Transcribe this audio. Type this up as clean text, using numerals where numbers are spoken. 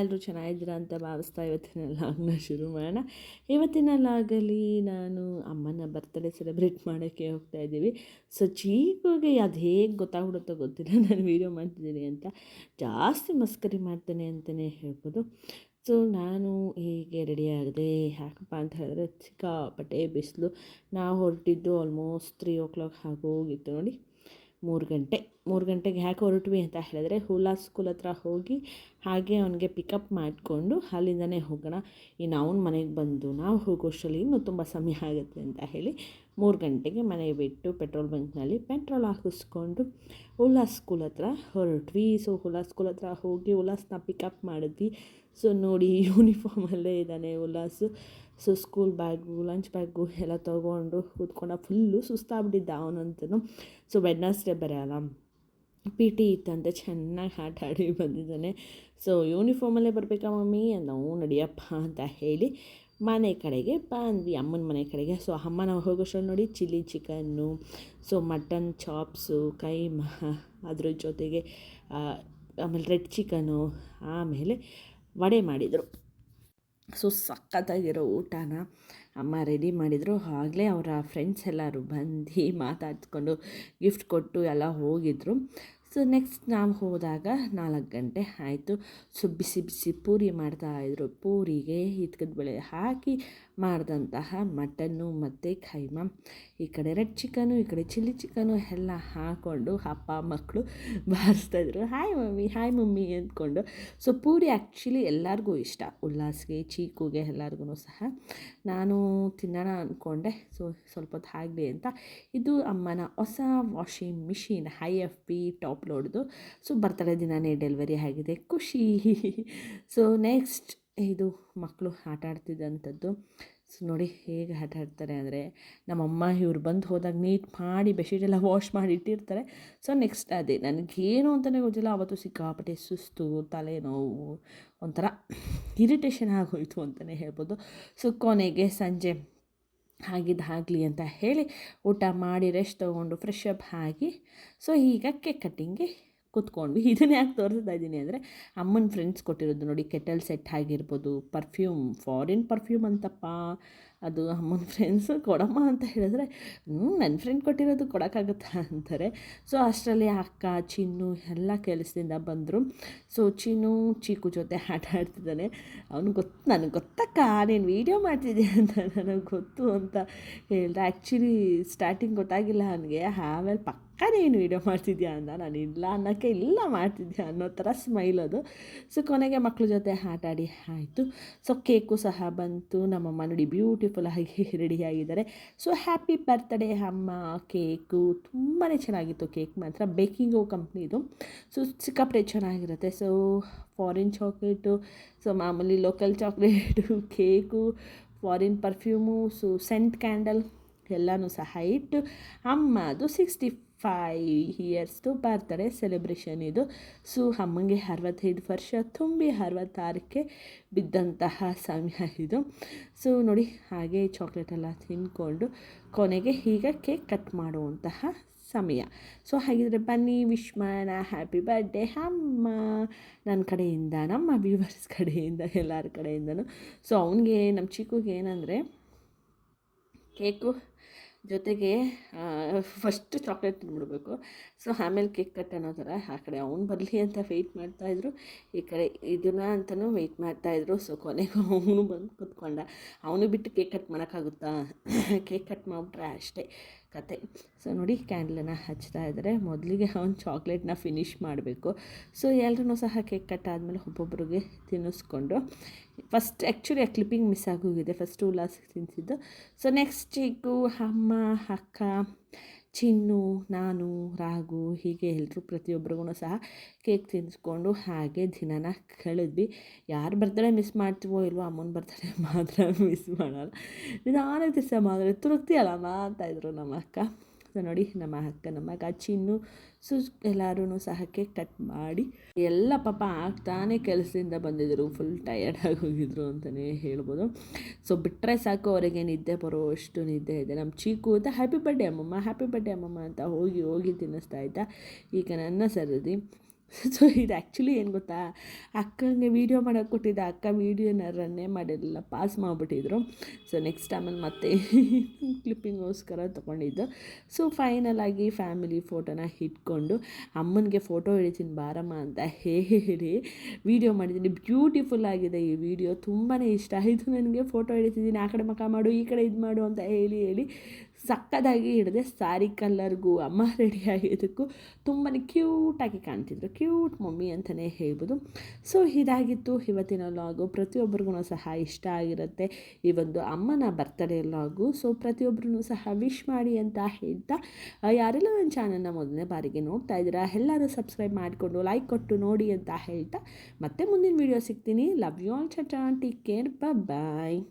ಎಲ್ಲರೂ ಚೆನ್ನಾಗಿದ್ದೀರಾ ಅಂತ ಭಾವಿಸ್ತಾ ಇವತ್ತಿನ ಲಾಗ್ನ ಶುರು ಮಾಡೋಣ. ಇವತ್ತಿನ ಲಾಗಲ್ಲಿ ನಾನು ಅಮ್ಮನ ಬರ್ತ್ಡೇ ಸೆಲೆಬ್ರೇಟ್ ಮಾಡೋಕ್ಕೆ ಹೋಗ್ತಾ ಇದ್ದೀವಿ. ಸೊ ಚೀಕುಗೆ ಅದು ಹೇಗೆ ಗೊತ್ತಾಗ್ಬಿಡುತ್ತೋ ಗೊತ್ತಿಲ್ಲ ನಾನು ವೀಡಿಯೋ ಮಾಡ್ತಿದ್ದೀನಿ ಅಂತ. ಜಾಸ್ತಿ ಮಸ್ಕರಿ ಮಾಡ್ತೇನೆ ಅಂತಲೇ ಹೇಳ್ಬೋದು. ಸೊ ನಾನು ಹೀಗೆ ರೆಡಿ ಆಗಿದೆ. ಯಾಕಪ್ಪ ಅಂತ ಹೇಳಿದ್ರೆ ಸಿಕ್ಕಾಪಟ್ಟೆ ಬಿಸಿಲು. ನಾವು ಹೊರಟಿದ್ದು ಆಲ್ಮೋಸ್ಟ್ 3 o'clock ಆಗೋಗಿತ್ತು ನೋಡಿ. 3 ಗಂಟೆಗೆ ಯಾಕೆ ಹೊರಟ್ವಿ ಅಂತ ಹೇಳಿದ್ರೆ ಹುಲಾ ಸ್ಕೂಲ್ ಹತ್ರ ಹೋಗಿ ಹಾಗೆ ಅವನಿಗೆ ಪಿಕಪ್ ಮಾಡಿಕೊಂಡು ಅಲ್ಲಿಂದನೇ ಹೋಗೋಣ. ಇನ್ನು ಅವನ ಮನೆಗೆ ಬಂದು ನಾವು ಹೋಗೋಷ್ಟರಲ್ಲಿ ಇನ್ನೂ ತುಂಬ ಸಮಯ ಆಗುತ್ತೆ ಅಂತ ಹೇಳಿ 3 ಗಂಟೆಗೆ ಮನೆ ಬಿಟ್ಟು ಪೆಟ್ರೋಲ್ ಬಂಕ್ನಲ್ಲಿ ಪೆಟ್ರೋಲ್ ಹಾಕಿಸ್ಕೊಂಡು ಉಲ್ಲಾಸ್ ಸ್ಕೂಲ್ ಹತ್ರ ಹೊರಟ್ವಿ. ಸೊ ಉಲ್ಲಾಸ್ ಸ್ಕೂಲ್ ಹತ್ರ ಹೋಗಿ ಉಲ್ಲಾಸ್ನ ಪಿಕಪ್ ಮಾಡಿದ್ವಿ. ಸೊ ನೋಡಿ ಯೂನಿಫಾರ್ಮಲ್ಲೇ ಇದ್ದಾನೆ Ullas. So school bag lunch bag ಎಲ್ಲ ತೊಗೊಂಡು ಕೂತ್ಕೊಂಡು ಫುಲ್ಲು ಸುಸ್ತಾಗ್ಬಿಟ್ಟಿದ್ದ ಅವನಂತೂ. ಸೊ ವೆಡ್ನಸ್ಡೇ ಬೇರೆ ಅಲ್ಲ, ಪಿ ಟಿ ಇತ್ತಂತೆ, ಚೆನ್ನಾಗಿ ಆಟ ಆಡಿ ಬಂದಿದ್ದಾನೆ. ಸೊ ಯೂನಿಫಾರ್ಮಲ್ಲೇ ಬರಬೇಕಾ ಮಮ್ಮಿ ನಾವು ನಡಿಯಪ್ಪ ಅಂತ ಹೇಳಿ ಮನೆ ಕಡೆಗೆ ಬಂದ್ವಿ, ಅಮ್ಮನ ಮನೆ ಕಡೆಗೆ. ಸೊ ಅಮ್ಮ ನಾವು ಹೋಗೋಷ್ಟರಲ್ಲಿ ನೋಡಿ chilli chicken, so mutton chops, keema, ಅದ್ರ ಜೊತೆಗೆ ಆಮೇಲೆ ರೆಡ್ ಚಿಕನು, ಆಮೇಲೆ ವಡೆ ಮಾಡಿದರು. ಸೊ ಸಖತ್ತಾಗಿರೋ ಊಟನ ಅಮ್ಮ ರೆಡಿ ಮಾಡಿದರು. ಆಗಲೇ ಅವರ ಫ್ರೆಂಡ್ಸ್ ಎಲ್ಲರೂ ಬಂದು ಮಾತಾಡ್ಕೊಂಡು ಗಿಫ್ಟ್ ಕೊಟ್ಟು ಎಲ್ಲ ಹೋಗಿದ್ರು. ಸೊ ನೆಕ್ಸ್ಟ್ ನಾವು ಹೋದಾಗ 4 ಗಂಟೆ ಆಯಿತು. ಸೊ ಬಿಸಿ ಬಿಸಿ ಪೂರಿ ಮಾಡ್ತಾಯಿದ್ರು. ಪೂರಿಗೆ ಹಿತ್ಕದ ಬೇಳೆ ಹಾಕಿ ಮಾಡಿದಂತಹ ಮಟನ್ನು ಮತ್ತು ಕೈಮಾ, ಈ ಕಡೆ ರೆಡ್ ಚಿಕನು, ಈ ಕಡೆ ಚಿಲ್ಲಿ ಚಿಕನು ಎಲ್ಲ ಹಾಕ್ಕೊಂಡು ಅಪ್ಪ ಮಕ್ಕಳು ಬಾರಿಸ್ತಾಯಿದ್ರು, ಹಾಯ್ ಮಮ್ಮಿ ಅಂದ್ಕೊಂಡು. ಸೊ ಪೂರಿ ಆ್ಯಕ್ಚುಲಿ ಎಲ್ಲರಿಗೂ ಇಷ್ಟ, ಉಲ್ಲಾಸ್ಗೆ, ಚೀಕುಗೆ ಎಲ್ಲರಿಗೂ ಸಹ. ನಾನು ತಿನ್ನೋಣ ಅಂದ್ಕೊಂಡೆ. ಸೊ ಸ್ವಲ್ಪ ಹೊತ್ತು ಆಗಲಿ ಅಂತ. ಇದು ಅಮ್ಮನ ಹೊಸ ವಾಷಿಂಗ್ ಮಿಷಿನ್, IFB ಟಾಪ್ ಲೋಡ್ದು. ಸೊ ಬರ್ತಡೇ ದಿನವೇ ಡೆಲಿವರಿ ಆಗಿದೆ, ಖುಷಿ. ಸೊ ನೆಕ್ಸ್ಟ್ ಇದು ಮಕ್ಕಳು ಆಟ ಆಡ್ತಿದ್ದಂಥದ್ದು. ಸೊ ನೋಡಿ ಹೇಗೆ ಆಟ ಆಡ್ತಾರೆ ಅಂದರೆ, ನಮ್ಮಮ್ಮ ಇವ್ರು ಬಂದು ಹೋದಾಗ ನೀಟ್ ಮಾಡಿ ಬೆಡ್ಶೀಟೆಲ್ಲ ವಾಶ್ ಮಾಡಿ ಇಟ್ಟಿರ್ತಾರೆ. ಸೊ ನೆಕ್ಸ್ಟ್ ಅದೇ ನನಗೇನು ಅಂತಲೇ ಗೊತ್ತಿಲ್ಲ, ಆವತ್ತು ಸಿಕ್ಕಾಪಟ್ಟೆ ಸುಸ್ತು, ತಲೆನೋವು, ಒಂಥರ ಇರಿಟೇಷನ್ ಆಗೋಯಿತು ಅಂತಲೇ ಹೇಳ್ಬೋದು. ಸೊ ಕೊನೆಗೆ ಸಂಜೆ ಆಗಲಿ ಅಂತ ಹೇಳಿ ಊಟ ಮಾಡಿ ರೆಸ್ಟ್ ತೊಗೊಂಡು ಫ್ರೆಶ್ ಅಪ್ ಆಗಿ ಸೊ ಈಗ ಕೇಕ್ ಕಟ್ಟಿಂಗ್ಗೆ ಕೂತ್ಕೊಂಡ್ವಿ. ಇದನ್ನು ಯಾಕೆ ತೋರಿಸ್ತಾ ಇದ್ದೀನಿ ಅಂದರೆ, ಅಮ್ಮನ ಫ್ರೆಂಡ್ಸ್ ಕೊಟ್ಟಿರೋದು ನೋಡಿ, ಕೆಟಲ್ ಸೆಟ್ ಆಗಿರ್ಬೋದು, ಪರ್ಫ್ಯೂಮ್, ಫಾರಿನ್ ಪರ್ಫ್ಯೂಮ್ ಅಂತಪ್ಪ ಅದು. ಅಮ್ಮನ ಫ್ರೆಂಡ್ಸು ಕೊಡಮ್ಮ ಅಂತ ಹೇಳಿದ್ರೆ ನನ್ನ ಫ್ರೆಂಡ್ ಕೊಟ್ಟಿರೋದು ಕೊಡೋಕ್ಕಾಗುತ್ತಾ ಅಂತಾರೆ. ಸೊ ಅಷ್ಟರಲ್ಲಿ ಅಕ್ಕ ಚಿನ್ನು ಎಲ್ಲ ಕೆಲಸದಿಂದ ಬಂದರು. ಸೊ ಚಿನ್ನು ಚೀಕು ಜೊತೆ ಆಟ ಆಡ್ತಿದ್ದಾನೆ. ನನಗೆ ಗೊತ್ತಕ್ಕ ನೀನು ವೀಡಿಯೋ ಮಾಡ್ತಿದ್ದೆ ಅಂತ ನನಗೆ ಗೊತ್ತು ಅಂತ ಹೇಳ್ದೆ. ಆ್ಯಕ್ಚುಲಿ ಸ್ಟಾರ್ಟಿಂಗ್ ಗೊತ್ತಾಗಿಲ್ಲ ನನಗೆ, ಆಮೇಲೆ ನೀನು ವೀಡಿಯೋ ಮಾಡ್ತಿದ್ಯಾ ಅಂದ. ನಾನು ಇಲ್ಲ ಅನ್ನೋಕ್ಕೆ ಇಲ್ಲ ಮಾಡ್ತಿದ್ಯಾ ಅನ್ನೋ ಥರ ಸ್ಮೈಲ್ ಅದು. ಸೊ ಕೊನೆಗೆ ಮಕ್ಕಳ ಜೊತೆ ಆಟ ಆಡಿ ಆಯಿತು. ಸೊ ಕೇಕು ಸಹ ಬಂತು. ನಮ್ಮಮ್ಮ ನೋಡಿ ಬ್ಯೂಟಿಫುಲ್ ಆಗಿ ರೆಡಿಯಾಗಿದ್ದಾರೆ. ಸೊ ಹ್ಯಾಪಿ ಬರ್ತ್ಡೇ ಅಮ್ಮ. ಕೇಕು ತುಂಬಾ ಚೆನ್ನಾಗಿತ್ತು, ಕೇಕ್ ಮಾತ್ರ ಬೇಕಿಂಗು ಕಂಪ್ನಿದು. ಸೊ ಸಿಕ್ಕಾಪಟ್ಟೆ ಚೆನ್ನಾಗಿರುತ್ತೆ. ಸೊ ಫಾರಿನ್ ಚಾಕ್ಲೇಟು, ಸೊ ಮಾಮೂಲಿ local chocolate, cake, foreign perfume, so scent candle ಎಲ್ಲನೂ ಸಹ ಇಟ್ಟು ಅಮ್ಮದು 65 ಇಯರ್ಸ್ದು ಬರ್ತ್ಡೇ ಸೆಲೆಬ್ರೇಷನ್ ಇದು. ಸೊ ಅಮ್ಮಂಗೆ 65 ವರ್ಷ ತುಂಬಿ 66ಕ್ಕೆ ಬಿದ್ದಂತಹ ಸಮಯ ಇದು. ಸೊ ನೋಡಿ ಹಾಗೆ ಚಾಕ್ಲೇಟೆಲ್ಲ ತಿಂದ್ಕೊಂಡು ಕೊನೆಗೆ ಈಗ ಕೇಕ್ ಕಟ್ ಮಾಡುವಂತಹ ಸಮಯ. ಸೊ ಹಾಗಿದ್ರೆ ಬನ್ನಿ ವಿಶ್ ಮಾಡೋಣ, ಹ್ಯಾಪಿ ಬರ್ಡೇ ಅಮ್ಮ ನನ್ನ ಕಡೆಯಿಂದ, ನಮ್ಮ ವ್ಯೂವರ್ಸ್ ಕಡೆಯಿಂದ, ಎಲ್ಲರ ಕಡೆಯಿಂದನೂ. ಸೊ ಅವನಿಗೆ ನಮ್ಮ ಚಿಕ್ಕುಗೆ ಏನಂದರೆ ಕೇಕು ಜೊತೆಗೆ ಫಸ್ಟು ಚಾಕ್ಲೇಟ್ ತಿಂದ್ಬಿಡ್ಬೇಕು. ಸೊ ಆಮೇಲೆ ಕೇಕ್ ಕಟ್ ಅನ್ನೋ ಥರ ಆ ಕಡೆ ಅವ್ನು ಬರಲಿ ಅಂತ ವೆಯ್ಟ್ ಮಾಡ್ತಾಯಿದ್ರು, ಈ ಕಡೆ ಇದನ್ನ ಅಂತಲೂ ವೆಯ್ಟ್ ಮಾಡ್ತಾಯಿದ್ರು. ಸೊ ಕೊನೆಗೂ ಅವನು ಬಂದು ಕೂತ್ಕೊಂಡ. ಅವನು ಬಿಟ್ಟು ಕೇಕ್ ಕಟ್ ಮಾಡೋಕ್ಕಾಗುತ್ತಾ? ಕೇಕ್ ಕಟ್ ಮಾಡಿಬಿಟ್ರೆ ಅಷ್ಟೇ ಕತೆ. ಸೊ ನೋಡಿ ಕ್ಯಾಂಡಲನ್ನು ಹಚ್ತಾ ಇದ್ದಾರೆ. ಮೊದಲಿಗೆ ಅವ್ನು ಚಾಕ್ಲೇಟ್ನ ಫಿನಿಷ್ ಮಾಡಬೇಕು. ಸೊ ಎಲ್ಲರೂ ಸಹ ಕೇಕ್ ಕಟ್ ಆದಮೇಲೆ ಒಬ್ಬೊಬ್ರಿಗೆ ತಿನ್ನಿಸ್ಕೊಂಡು, ಫಸ್ಟ್ ಆ್ಯಕ್ಚುಲಿ ಆ ಕ್ಲಿಪ್ಪಿಂಗ್ ಮಿಸ್ ಆಗೋಗಿದೆ, ಫಸ್ಟು ಉಲ್ಲಾಸ ತಿನ್ನಿಸಿದ್ದು. ಸೊ ನೆಕ್ಸ್ಟ್ ಚೀಕು, ಅಮ್ಮ, ಅಕ್ಕ, ಚಿನ್ನು, ನಾನು, ರಾಘು, ಹೀಗೆ ಎಲ್ಲರೂ ಪ್ರತಿಯೊಬ್ಬರಿಗೂ ಸಹ ಕೇಕ್ ತಿನ್ನಿಸ್ಕೊಂಡು ಹಾಗೆ ದಿನನ ಕಳೆದ್ವಿ. ಯಾರು ಬರ್ತ್ಡೇ ಮಿಸ್ ಮಾಡ್ತೀವೋ ಇಲ್ವೋ, ಅಮ್ಮನ ಬರ್ತ್ಡೇ ಮಾತ್ರ ಮಿಸ್ ಮಾಡೋಲ್ಲ. ನಿಧಾನಕ್ಕೆ ದಿವಸ ಮಾಡಿದ್ರೆ ತುರುಕ್ತಿಯಲ್ಲಮ್ಮ ಅಂತಾಯಿದ್ರು ನಮ್ಮ ಅಕ್ಕ. ಸೊ ನೋಡಿ ನಮ್ಮ ಅಕ್ಕ, ನಮ್ಮ ಮಗ ಚಿನ್ನು, ಸೊ ಎಲ್ಲರೂ ಸಹ ಕೇಕ್ ಕಟ್ ಮಾಡಿ ಎಲ್ಲ ಪಾಪ ಆಗ್ತಾನೆ ಕೆಲಸದಿಂದ ಬಂದಿದ್ದರು, ಫುಲ್ ಟಯರ್ಡ್ ಆಗೋಗಿದ್ರು ಅಂತಲೇ ಹೇಳ್ಬೋದು. ಸೊ ಬಿಟ್ಟರೆ ಸಾಕು ಅವರಿಗೆ ನಿದ್ದೆ ಬರೋ ಅಷ್ಟು ನಿದ್ದೆ ಇದೆ. ನಮ್ಮ ಚೀಕು ಅಂತ ಹ್ಯಾಪಿ ಬರ್ಡೇ ಅಮ್ಮಮ್ಮ, ಹ್ಯಾಪಿ ಬರ್ಡೇ ಅಮ್ಮಮ್ಮ ಅಂತ ಹೋಗಿ ತಿನ್ನಿಸ್ತಾ ಇದ್ದ. ಈಗ ನನ್ನ ಸರದಿ. ಸೊ ಇದು ಆ್ಯಕ್ಚುಲಿ ಏನು ಗೊತ್ತಾ, ಅಕ್ಕಂಗೆ ವೀಡಿಯೋ ಮಾಡೋಕ್ಕೆ ಕೊಟ್ಟಿದ್ದೆ, ಅಕ್ಕ ವೀಡಿಯೋನ ರನ್ನೇ ಮಾಡಿರಲಿಲ್ಲ, ಪಾಸ್ ಮಾಡಿಬಿಟ್ಟಿದ್ರು. ಸೊ ನೆಕ್ಸ್ಟ್ ಟೈಮಲ್ಲಿ ಮತ್ತೆ ಕ್ಲಿಪ್ಪಿಂಗೋಸ್ಕರ ತೊಗೊಂಡಿದ್ದು. ಸೊ ಫೈನಲಾಗಿ ಫ್ಯಾಮಿಲಿ ಫೋಟೋನ ಇಟ್ಕೊಂಡು ಅಮ್ಮನಿಗೆ ಫೋಟೋ ಹಿಡಿತೀನಿ ಬಾರಮ್ಮ ಅಂತ ಹೇಳಿ ವೀಡಿಯೋ ಮಾಡಿದ್ದೀನಿ. ಬ್ಯೂಟಿಫುಲ್ ಆಗಿದೆ ಈ ವಿಡಿಯೋ, ತುಂಬಾ ಇಷ್ಟ ಆಯಿತು ನನಗೆ. ಫೋಟೋ ಹಿಡಿತಿದ್ದೀನಿ, ಆ ಕಡೆ ಮಖ ಮಾಡು, ಈ ಕಡೆ ಇದು ಮಾಡು ಅಂತ ಹೇಳಿ ಸಕ್ಕದಾಗಿ ಹಿಡಿದೆ. ಸ್ಯಾರಿ ಕಲ್ಲರ್ಗೂ ಅಮ್ಮ ರೆಡಿ ಆಗಿದ್ದಕ್ಕೂ ತುಂಬಾ ಕ್ಯೂಟಾಗಿ ಕಾಣ್ತಿದ್ರು, ಕ್ಯೂಟ್ ಮಮ್ಮಿ ಅಂತಲೇ ಹೇಳ್ಬೋದು. ಸೊ ಇದಾಗಿತ್ತು ಇವತ್ತಿನ ವ್ಲಾಗು. ಪ್ರತಿಯೊಬ್ಬರಿಗೂ ಸಹ ಇಷ್ಟ ಆಗಿರುತ್ತೆ ಈ ಒಂದು ಅಮ್ಮನ ಬರ್ತ್ಡೇ ವ್ಲಾಗು. ಸೊ ಪ್ರತಿಯೊಬ್ಬರೂ ಸಹ ವಿಶ್ ಮಾಡಿ ಅಂತ ಹೇಳ್ತಾ, ಯಾರೆಲ್ಲ ನನ್ನ ಚಾನಲ್ನ ಮೊದಲನೇ ಬಾರಿಗೆ ನೋಡ್ತಾ ಇದ್ದೀರಾ ಎಲ್ಲರೂ ಸಬ್ಸ್ಕ್ರೈಬ್ ಮಾಡಿಕೊಂಡು ಲೈಕ್ ಕೊಟ್ಟು ನೋಡಿ ಅಂತ ಹೇಳ್ತಾ, ಮತ್ತೆ ಮುಂದಿನ ವೀಡಿಯೋ ಸಿಗ್ತೀನಿ. ಲವ್ ಯು ಆಲ್, ಚಟಾ, ಟೇಕ್ ಕೇರ್, ಬಾಯ್.